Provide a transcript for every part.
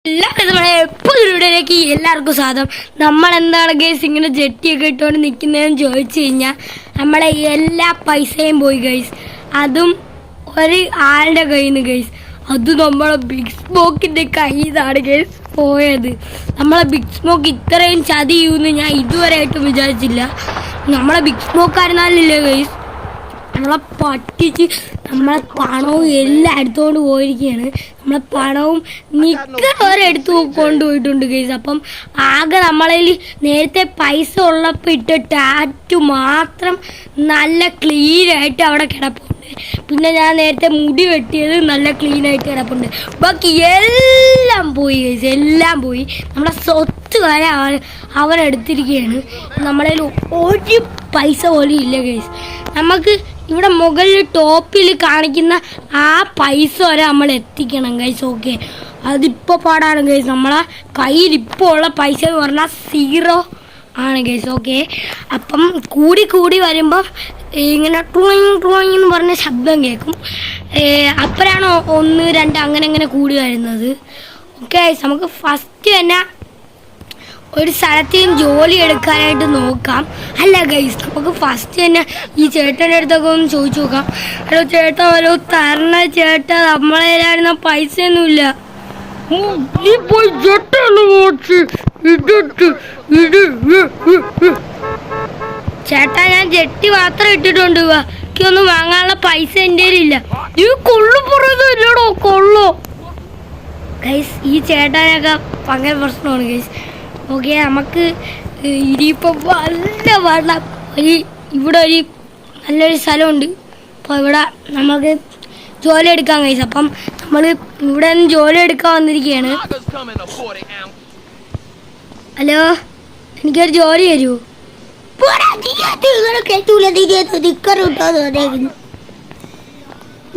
എപ്പോഴേക്ക് എല്ലാവർക്കും സ്വാഗതം. നമ്മളെന്താണ് ഗൈസ് ഇങ്ങനെ ജെട്ടിയൊക്കെ ഇട്ടുകൊണ്ട് നിൽക്കുന്നതെന്ന് ചോദിച്ചു കഴിഞ്ഞാൽ നമ്മളെ എല്ലാ പൈസയും പോയി ഗൈസ്. അതും ഒരു ആളുടെ കയ്യിൽ നിന്ന് ഗൈസ്. അത് നമ്മളെ ബിഗ് സ്മോക്കിൻ്റെ കയ്യിൽ നിന്നാണ് ഗൈസ് പോയത്. നമ്മളെ ബിഗ് സ്മോക്ക് ഇത്രയും ചതി ചെയ്യുമെന്ന് ഞാൻ ഇതുവരെയായിട്ടും വിചാരിച്ചില്ല. നമ്മളെ ബിഗ് സ്മോക്കായിരുന്നാലില്ലേ ഗൈസ്, നമ്മളെ പറ്റിച്ച് നമ്മളെ പണവും എല്ലാം എടുത്തുകൊണ്ട് പോയിരിക്കുകയാണ്. നമ്മളെ പണവും മിക്കവരെ എടുത്തു കൊണ്ടുപോയിട്ടുണ്ട് ഗൈസ്. അപ്പം ആകെ നമ്മളതിൽ നേരത്തെ പൈസ ഉള്ളപ്പോൾ ഇട്ട ടാറ്റു മാത്രം നല്ല ക്ലീനായിട്ട് അവിടെ കിടപ്പുണ്ട്. പിന്നെ ഞാൻ നേരത്തെ മുടി വെട്ടിയത് നല്ല ക്ലീനായിട്ട് കിടപ്പുണ്ട്. ബാക്കി എല്ലാം പോയി ഗൈസ്, എല്ലാം പോയി. നമ്മളെ സ്വത്ത് വരെ അവരെടുത്തിരിക്കുകയാണ്. നമ്മളതിൽ ഒരു പൈസ പോലും ഇല്ല ഗൈസ്. നമുക്ക് ഇവിടെ മുകളിൽ ടോപ്പിൽ കാണിക്കുന്ന ആ പൈസ വരെ നമ്മൾ എത്തിക്കണം ഗൈസ്. ഓക്കെ, അതിപ്പോൾ പാടാണ് ഗൈസ്. നമ്മളെ കയ്യിൽ ഇപ്പോൾ ഉള്ള പൈസ എന്ന് പറഞ്ഞാൽ 0 ആണ് ഗൈസ്. ഓക്കെ, അപ്പം കൂടി കൂടി വരുമ്പം ഇങ്ങനെ ട്രോയിങ് ട്രോയിങ് എന്ന് പറഞ്ഞ ശബ്ദം കേൾക്കും. അപ്പോഴാണ് 1, 2 അങ്ങനെ കൂടി വരുന്നത്. ഓക്കെ ഗൈസ്, നമുക്ക് ഫസ്റ്റ് തന്നെ ഒരു സ്ഥലത്തേയും ജോലി എടുക്കാനായിട്ട് നോക്കാം. അല്ല ഗൈസ്, നമുക്ക് ഫസ്റ്റ് തന്നെ ഈ ചേട്ടൻ്റെ അടുത്തൊക്കെ ഒന്ന് ചോദിച്ചു നോക്കാം. ഹലോ ചേട്ടാ, ഹലോ തരണ ചേട്ടാ, നമ്മളേലായിരുന്ന പൈസയൊന്നുമില്ല. ചേട്ടാ, ഞാൻ ജെട്ടി മാത്രം ഇട്ടിട്ടുണ്ട്. ഒന്നും വാങ്ങാനുള്ള പൈസ എൻ്റെ കയ്യിലില്ല. ഈ കൊള്ളു പറയുന്നില്ലടോ, കൊള്ളോ ഗൈസ്. ഈ ചേട്ടാനൊക്കെ ഭയങ്കര പ്രശ്നമാണ് ഗൈസ്. ഓക്കെ, നമുക്ക് ഇനിയിപ്പോൾ നല്ല വെള്ളം ഇവിടെ ഒരു നല്ലൊരു സ്ഥലമുണ്ട്. അപ്പോൾ ഇവിടെ നമുക്ക് ജോലി എടുക്കാൻ കഴിയും. അപ്പം നമ്മൾ ഇവിടെ നിന്ന് ജോലി എടുക്കാൻ വന്നിരിക്കുകയാണ്. ഹലോ, എനിക്കൊരു ജോലി തരുമോ?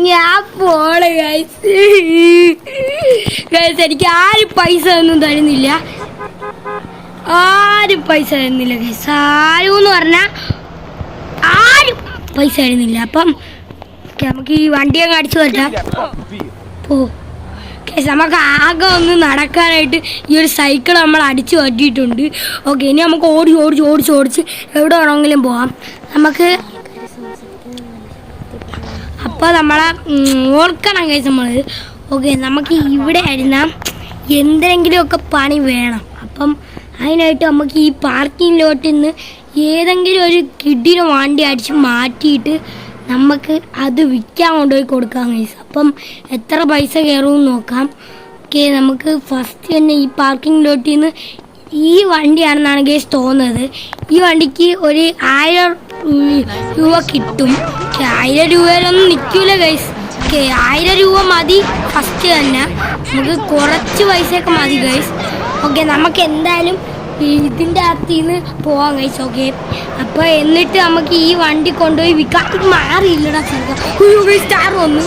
ഞാൻ പോളെ ഗൈസ്. ഗൈസ്, എനിക്ക് ആരും പൈസ ഒന്നും തരുന്നില്ല, ആരും പൈസ തരുന്നില്ല ഗൈസ്. ആരും എന്ന് പറഞ്ഞാൽ ആരും പൈസ തരുന്നില്ല. അപ്പം നമുക്ക് ഈ വണ്ടി അങ്ങ് അടിച്ചു തരാം. ഓ ഗൈസ്, നമുക്ക് ആകെ ഒന്ന് നടക്കാനായിട്ട് ഈ ഒരു സൈക്കിൾ നമ്മൾ അടിച്ചു പറ്റിയിട്ടുണ്ട്. ഓക്കെ, ഇനി നമുക്ക് ഓടിച്ച് എവിടെ വേണമെങ്കിലും പോവാം നമുക്ക്. അപ്പോൾ നമ്മളെ ഓർക്കണം ഗൈസ് നമ്മൾ. ഓക്കെ, നമുക്ക് ഇവിടെ ആയിരുന്ന എന്തെങ്കിലുമൊക്കെ പണി വേണം. അപ്പം അതിനായിട്ട് നമുക്ക് ഈ പാർക്കിംഗ് ലോട്ടിൽ നിന്ന് ഏതെങ്കിലും ഒരു കിഡിന് വണ്ടി അടിച്ച് മാറ്റിയിട്ട് നമുക്ക് അത് വിൽക്കാൻ കൊണ്ടുപോയി കൊടുക്കാം ഗൈസ്. അപ്പം എത്ര പൈസ കയറുമെന്ന് നോക്കാം. ഓക്കെ, നമുക്ക് ഫസ്റ്റ് തന്നെ ഈ പാർക്കിംഗ് ലോട്ടിൽ നിന്ന് ഈ വണ്ടിയാണെന്നാണ് ഗൈസ് തോന്നുന്നത്. ഈ വണ്ടിക്ക് ഒരു 1000 രൂപ കിട്ടും. 1000 രൂപയിലൊന്നും നിൽക്കില്ല ഗൈസ്. ഓക്കെ, 1000 രൂപ മതി ഫസ്റ്റ് തന്നെ. നമുക്ക് കുറച്ച് പൈസയൊക്കെ മതി ഗൈസ്. ഓക്കെ, നമുക്ക് എന്തായാലും ഇതിൻ്റെ അകത്ത് നിന്ന് പോവാം ഗൈസ്. ഓക്കെ, അപ്പോൾ എന്നിട്ട് നമുക്ക് ഈ വണ്ടി കൊണ്ടുപോയി വിൽക്കാം. ഇത് മാറിയില്ലടാ ചെറുക്ക, സ്റ്റാർ വന്നു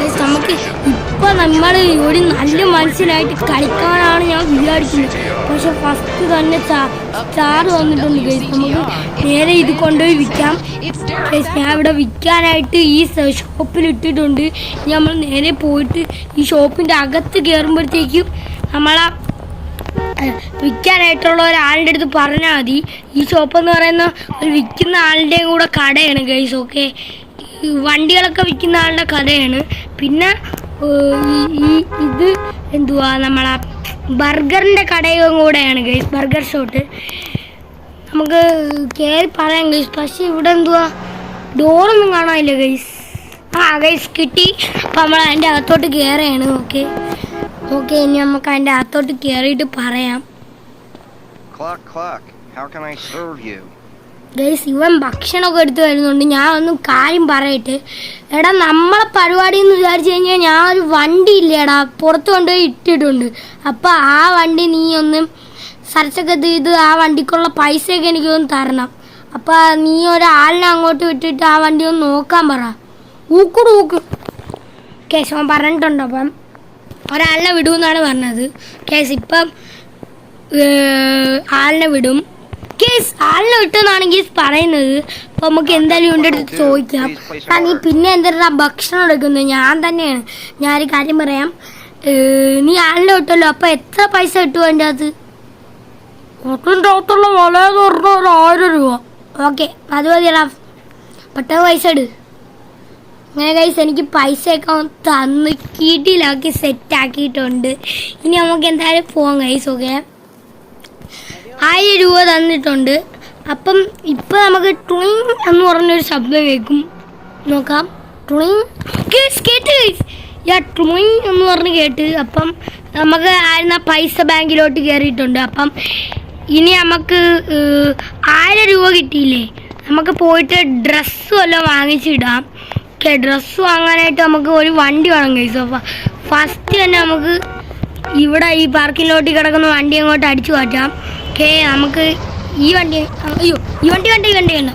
ഗൈസ്. നമുക്ക് ഇപ്പോൾ നമ്മൾ ഒരു നല്ല മനുഷ്യനായിട്ട് കളിക്കാനാണ് ഞാൻ വിചാരിക്കുന്നത്. പക്ഷെ ഫസ്റ്റ് തന്നെ സ്റ്റാർ വന്നിട്ടുണ്ട് ഗൈസ്. നമുക്ക് നേരെ ഇത് കൊണ്ടുപോയി വിൽക്കാം ഗൈസ്. ഞാൻ ഇവിടെ വിൽക്കാനായിട്ട് ഈ ഷോപ്പിൽ ഇട്ടിട്ടുണ്ട്. നമ്മൾ നേരെ പോയിട്ട് ഈ ഷോപ്പിൻ്റെ അകത്ത് കയറുമ്പോഴത്തേക്കും നമ്മളാ വിൽക്കാനായിട്ടുള്ള ഒരാളുടെ അടുത്ത് പറഞ്ഞാൽ മതി. ഈ ഷോപ്പ് എന്ന് പറയുന്ന ഒരു വിൽക്കുന്ന ആളുടെയും കൂടെ കടയാണ് ഗൈസ്. ഓക്കെ, വണ്ടികളൊക്കെ വിൽക്കുന്ന ആളുടെ കടയാണ്. പിന്നെ ഇത് എന്തുവാ, നമ്മളെ ബർഗറിൻ്റെ കടയും കൂടെയാണ് ഗൈസ്, ബർഗർ ഷോട്ട്. നമുക്ക് കയറി പറയാം ഗൈസ്. പക്ഷേ ഇവിടെ എന്തുവാ ഡോറൊന്നും കാണാനില്ല ഗൈസ്. ഗൈസ് കിട്ടി. അപ്പം നമ്മൾ അതിൻ്റെ അകത്തോട്ട് കയറുകയാണ്. ഓക്കെ, ഇനി നമുക്ക് അതിൻ്റെ അകത്തോട്ട് കയറിയിട്ട് പറയാം ഗൈസ്. ഇവൻ ഭക്ഷണമൊക്കെ എടുത്ത് വരുന്നുണ്ട്. ഞാൻ ഒന്നും കാര്യം പറയട്ടെ. എടാ, നമ്മളെ പരിപാടി എന്ന് വിചാരിച്ചു കഴിഞ്ഞാൽ ഞാൻ ഒരു വണ്ടി ഇല്ലേടാ പുറത്ത് കൊണ്ടുപോയി ഇട്ടിട്ടുണ്ട്. അപ്പോൾ ആ വണ്ടി നീ ഒന്ന് സെർച്ചൊക്കെ ചെയ്ത് ആ വണ്ടിക്കുള്ള പൈസയൊക്കെ എനിക്കൊന്ന് തരണം. അപ്പോൾ നീ ഒരാളിനെ അങ്ങോട്ട് വിട്ടിട്ട് ആ വണ്ടി ഒന്ന് നോക്കാൻ പറ. ഊക്ക് കേശവൻ പറഞ്ഞിട്ടുണ്ട്. അപ്പം ഒരാളിനെ വിടുമെന്നാണ് പറഞ്ഞത് കേസ്. ഇപ്പം ആളിനെ വിടും കേസ്. ആളിനെ വിട്ടെന്നാണ് കേസ് പറയുന്നത്. അപ്പോൾ നമുക്ക് എന്തായാലും ഇവിടെ അടുത്ത് ചോദിക്കാം. നീ പിന്നെ എന്താ ഭക്ഷണം എടുക്കുന്നത്? ഞാൻ തന്നെയാണ്. ഞാനൊരു കാര്യം പറയാം. നീ ആളിനെ കിട്ടുമല്ലോ, അപ്പം എത്ര പൈസ കിട്ടുമോ എൻ്റെ അകത്ത്? ഒട്ടിൻ്റെ അകത്തുള്ള വിലയെന്ന് പറഞ്ഞാൽ 1000 രൂപ. ഓക്കെ, അത് മതിയടാ, പെട്ടെന്ന് പൈസ ഇട്. അങ്ങനെ ഗൈസ് എനിക്ക് പൈസയൊക്കെ തന്ന് കീട്ടിലാക്കി സെറ്റാക്കിയിട്ടുണ്ട്. ഇനി നമുക്ക് എന്തായാലും പോകാം ഗൈസ്. ഓക്കെ, 1000 രൂപ തന്നിട്ടുണ്ട്. അപ്പം ഇപ്പം നമുക്ക് ട്വിങ് എന്ന് പറഞ്ഞൊരു ശബ്ദം കേൾക്കും, നോക്കാം. ട്വിങ് കേട്ട് ട്വിങ് എന്ന് പറഞ്ഞ് കേട്ട്. അപ്പം നമുക്ക് ആയിരുന്ന പൈസ ബാങ്കിലോട്ട് കയറിയിട്ടുണ്ട്. അപ്പം ഇനി നമുക്ക് 1000 രൂപ കിട്ടിയില്ലേ, നമുക്ക് പോയിട്ട് ഡ്രസ്സ് വല്ലതും വാങ്ങിച്ചിടാം. ഓക്കെ, ഡ്രസ്സ് വാങ്ങാനായിട്ട് നമുക്ക് ഒരു വണ്ടി വേണം ഗൈസ്. അപ്പോൾ ഫസ്റ്റ് തന്നെ നമുക്ക് ഇവിടെ ഈ പാർക്കിലോട്ട് കിടക്കുന്ന വണ്ടി അങ്ങോട്ട് അടിച്ചു മാറ്റാം. ഓക്കെ, നമുക്ക് ഈ വണ്ടി വേണ്ട.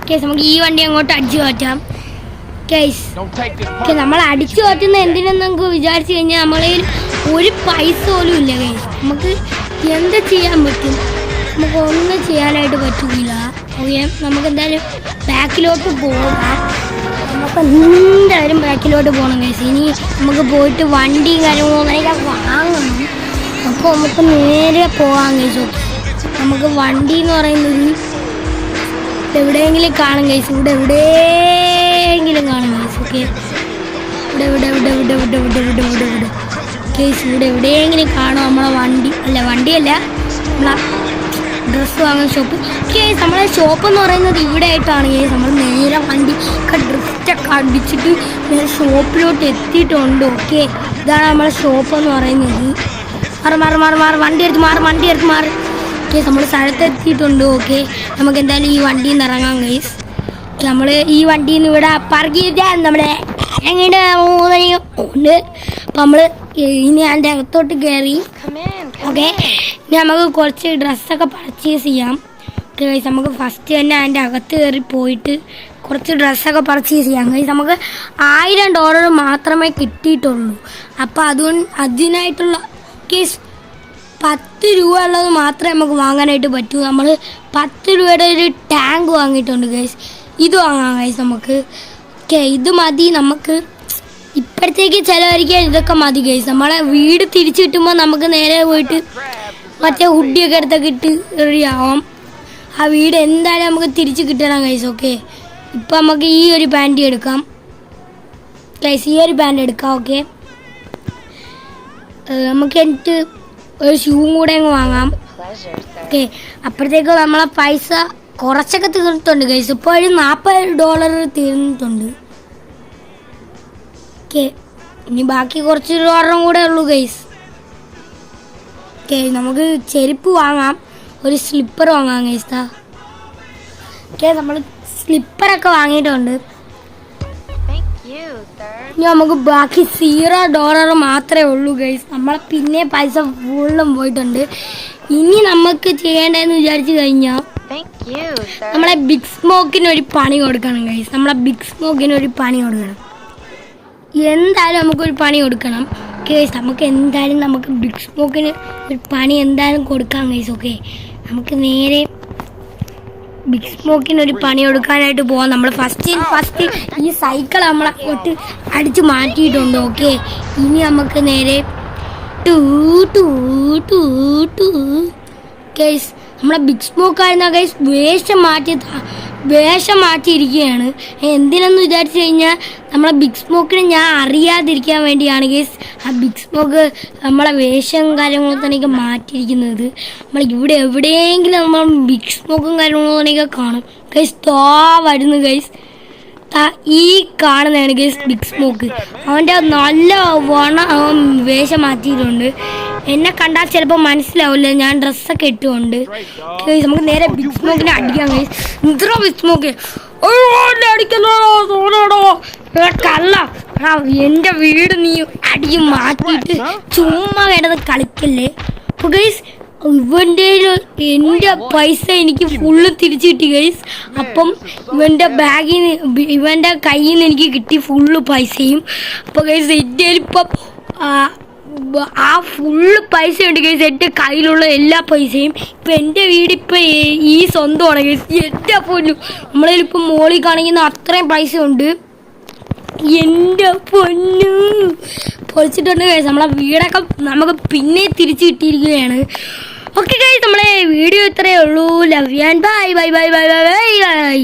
കേസ് നമുക്ക് ഈ വണ്ടി അങ്ങോട്ട് അടിച്ചു മാറ്റാം. കേസ് ഓക്കെ, നമ്മൾ അടിച്ചു മാറ്റുന്ന എന്തിനെന്ന് നമുക്ക് വിചാരിച്ചു കഴിഞ്ഞാൽ നമ്മളിൽ ഒരു പൈസ പോലും ഇല്ല കേസ്. നമുക്ക് എന്ത് ചെയ്യാൻ പറ്റും? നമുക്ക് ഒന്നും ചെയ്യാനായിട്ട് പറ്റില്ല. ഓക്കെ, നമുക്ക് എന്തായാലും ബാക്കിലോട്ട് പോകാം. നമുക്ക് എന്തായാലും ബാക്കിലോട്ട് പോകണം കേസ്. ഇനി നമുക്ക് പോയിട്ട് വണ്ടിയും കാര്യങ്ങളും അങ്ങനെയൊക്കെ വാങ്ങണം. അപ്പോൾ നമുക്ക് നേരെ പോകാം കേസ്. ഓക്കെ, നമുക്ക് വണ്ടി എന്ന് പറയുന്നത് എവിടെയെങ്കിലും കാണും കേസ്. ഇവിടെ എവിടെയെങ്കിലും കാണും കേസ്. ഓക്കെ, ഇവിടെ കേസ് ഇവിടെ എവിടെയെങ്കിലും കാണും നമ്മളെ വണ്ടിയല്ല നമ്മളെ ഡ്രസ്സ് വാങ്ങുന്ന ഷോപ്പ്. കേസ് നമ്മളെ ഷോപ്പ് എന്ന് പറയുന്നത് ഇവിടെ ആയിട്ടാണ് കേസ്. നമ്മൾ നേരെ വണ്ടി ഡ്രസ്സൊക്കെ അടിച്ചിട്ട് നേരെ ഷോപ്പിലോട്ട് എത്തിയിട്ടുണ്ട്. ഓക്കെ, ഇതാണ് നമ്മളെ ഷോപ്പ് എന്ന് പറയുന്നത്. വണ്ടി എടുത്ത് മാറി. ഓക്കെ, നമ്മൾ സ്ഥലത്ത് എത്തിയിട്ടുണ്ട്. ഓക്കെ, നമുക്ക് എന്തായാലും ഈ വണ്ടിയിൽ നിന്ന് ഇറങ്ങാം ഗൈസ്. നമ്മൾ ഈ വണ്ടിയിൽ നിന്ന് ഇവിടെ പാർക്ക് ചെയ്താൽ നമ്മളെ എങ്ങനെ ഉണ്ട്. അപ്പം നമ്മൾ ഇനി അതിൻ്റെ അകത്തോട്ട് കയറി. ഓക്കെ, ഇനി നമുക്ക് കുറച്ച് ഡ്രസ്സൊക്കെ പർച്ചേസ് ചെയ്യാം. ഓക്കെ ഗൈസ്, നമുക്ക് ഫസ്റ്റ് തന്നെ അതിൻ്റെ അകത്ത് കയറി പോയിട്ട് കുറച്ച് ഡ്രസ്സൊക്കെ പർച്ചേസ് ചെയ്യാം ഗൈസ്. നമുക്ക് $1000 മാത്രമേ കിട്ടിയിട്ടുള്ളൂ. അപ്പോൾ അതിനായിട്ടുള്ള കേസ് 10 രൂപ ഉള്ളത് മാത്രമേ നമുക്ക് വാങ്ങാനായിട്ട് പറ്റൂ. നമ്മൾ 10 രൂപയുടെ ഒരു ടാങ്ക് വാങ്ങിയിട്ടുണ്ട് ഗൈസ്. ഇത് വാങ്ങാം ഗൈസ് നമുക്ക്. ഓക്കെ, ഇത് മതി നമുക്ക് ഇപ്പോഴത്തേക്ക് ചിലവഴിക്കാൻ. ഇതൊക്കെ മതി ഗൈസ്. നമ്മളെ വീട് തിരിച്ചു കിട്ടുമ്പോൾ നമുക്ക് നേരെ പോയിട്ട് മറ്റേ ഹുഡിയൊക്കെ എടുത്തൊക്കെ ഇട്ട് റെഡിയാവാം. ആ വീട് എന്തായാലും നമുക്ക് തിരിച്ച് കിട്ടണം ഗൈസ്. ഓക്കെ, ഇപ്പം നമുക്ക് ഈ ഒരു പാൻറ് എടുക്കാം ഗൈസ്. ഈ ഒരു പാൻറ് എടുക്കാം. ഓക്കെ, നമുക്ക് എന്നിട്ട് ഒരു ഷൂവും കൂടെ അങ്ങ് വാങ്ങാം. ഓക്കെ, അപ്പോഴത്തേക്ക് നമ്മളെ പൈസ കുറച്ചൊക്കെ തീർന്നിട്ടുണ്ട് ഗൈസ്. ഇപ്പോൾ ഒരു $40 തീർന്നിട്ടുണ്ട്. ഓക്കെ, ഇനി ബാക്കി കുറച്ച് $1 കൂടെ ഉള്ളൂ ഗൈസ്. ഓക്കെ, നമുക്ക് ചെരുപ്പ് വാങ്ങാം, ഒരു സ്ലിപ്പർ വാങ്ങാം ഗൈസ്. ഓക്കെ, നമ്മൾ സ്ലിപ്പറൊക്കെ വാങ്ങിയിട്ടുണ്ട്. ഇനി നമുക്ക് ബാക്കി $0 മാത്രമേ ഉള്ളൂ ഗൈസ്. നമ്മളെ പിന്നെ പൈസ ഫുള്ളും പോയിട്ടുണ്ട്. ഇനി നമുക്ക് ചെയ്യേണ്ടതെന്ന് വിചാരിച്ചു കഴിഞ്ഞാൽ നമ്മളെ ബിഗ് സ്മോക്കിന് ഒരു പണി കൊടുക്കണം ഗൈസ്. എന്തായാലും നമുക്കൊരു പണി കൊടുക്കണം ഗൈസ്. നമുക്ക് ബിഗ് സ്മോക്കിന് ഒരു പണി എന്തായാലും കൊടുക്കാം ഗൈസ്. ഓക്കെ, നമുക്ക് നേരെ ബിഗ് സ്മോക്കിന് ഒരു പണി കൊടുക്കാനായിട്ട് പോവാം. നമ്മൾ ഫസ്റ്റ് ഈ സൈക്കിൾ നമ്മളെ തൊട്ട് അടിച്ച് മാറ്റിയിട്ടുണ്ട്. ഓക്കെ, ഇനി നമുക്ക് നേരെ ഗൈസ് നമ്മളെ ബിഗ് സ്മോക്ക് ആയിരുന്ന ഗൈസ് വേഷം മാറ്റിയിരിക്കുകയാണ്. എന്തിനെന്ന് വിചാരിച്ചു കഴിഞ്ഞാൽ നമ്മളെ ബിഗ് സ്മോക്കിനെ ഞാൻ അറിയാതിരിക്കാൻ വേണ്ടിയാണ് ഗൈസ് ആ ബിഗ് സ്മോക്ക് നമ്മളെ വേഷം കാര്യങ്ങളും തന്നെയൊക്കെ മാറ്റിയിരിക്കുന്നത്. നമ്മൾ ഇവിടെ എവിടെയെങ്കിലും നമ്മൾ ബിഗ് സ്മോക്കും കാര്യങ്ങളും തന്നെയൊക്കെ കാണും ഗൈസ്. വരുന്നു ഗൈസ്. ഈ കാണുന്നതാണ് ഗൈസ് ബിഗ് സ്മോക്ക്. അവൻ്റെ നല്ല അവൻ വേഷം മാറ്റിയിട്ടുണ്ട്. എന്നെ കണ്ടാൽ ചിലപ്പോൾ മനസ്സിലാവില്ല, ഞാൻ ഡ്രസ്സൊക്കെ ഇട്ടുകൊണ്ട്. നമുക്ക് നേരെ ബിഗ് സ്മോക്കിനെ അടിക്കാം ഗൈസ്. ഇത്ര ബിഗ് സ്മോക്ക് അടിക്കുന്നോ കള്ള, എൻ്റെ വീട് നീ അടിച്ച് മാറ്റിയിട്ട് ചുമ്മാ കിടന്ന് കളിക്കല്ലേ. അപ്പോൾ ഗൈസ് എൻ്റെ പൈസ എനിക്ക് ഫുള്ള് തിരിച്ചു കിട്ടി ഗൈസ്. അപ്പം ഇവൻ്റെ കയ്യിൽ നിന്ന് എനിക്ക് കിട്ടി ഫുള്ള് പൈസയും. അപ്പോൾ ഗൈസ് എൻ്റെ ഇപ്പം ആ ഫുള്ള് പൈസ ഉണ്ട് ഗൈസ്. എൻ്റെ കയ്യിലുള്ള എല്ലാ പൈസയും ഇപ്പം എൻ്റെ വീടിപ്പോൾ ഈ സ്വന്തമാണ് ഗൈസ്. എൻ്റെ പോലും നമ്മളിലിപ്പം മോളിൽ കാണിക്കുന്ന അത്രയും പൈസ ഉണ്ട്. എൻ്റെ പൊന്നു പൊളിച്ചിട്ടുണ്ട് ഗൈസ്. നമ്മളെ വീടൊക്കെ നമുക്ക് പിന്നെ തിരിച്ച് കിട്ടിയിരിക്കുകയാണ്. ഓക്കെ ഗൈസ്, നമ്മളെ വീഡിയോ ഇത്രയേ ഉള്ളൂ. Love you and bye bye bye bye bye bye.